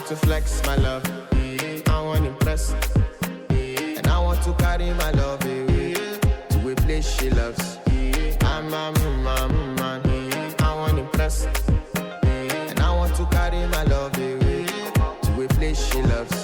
want to flex my love. I want impress. And I want to carry my love away to a place she loves. I'm a man. I want impress. And I want to carry my love away to a place she loves.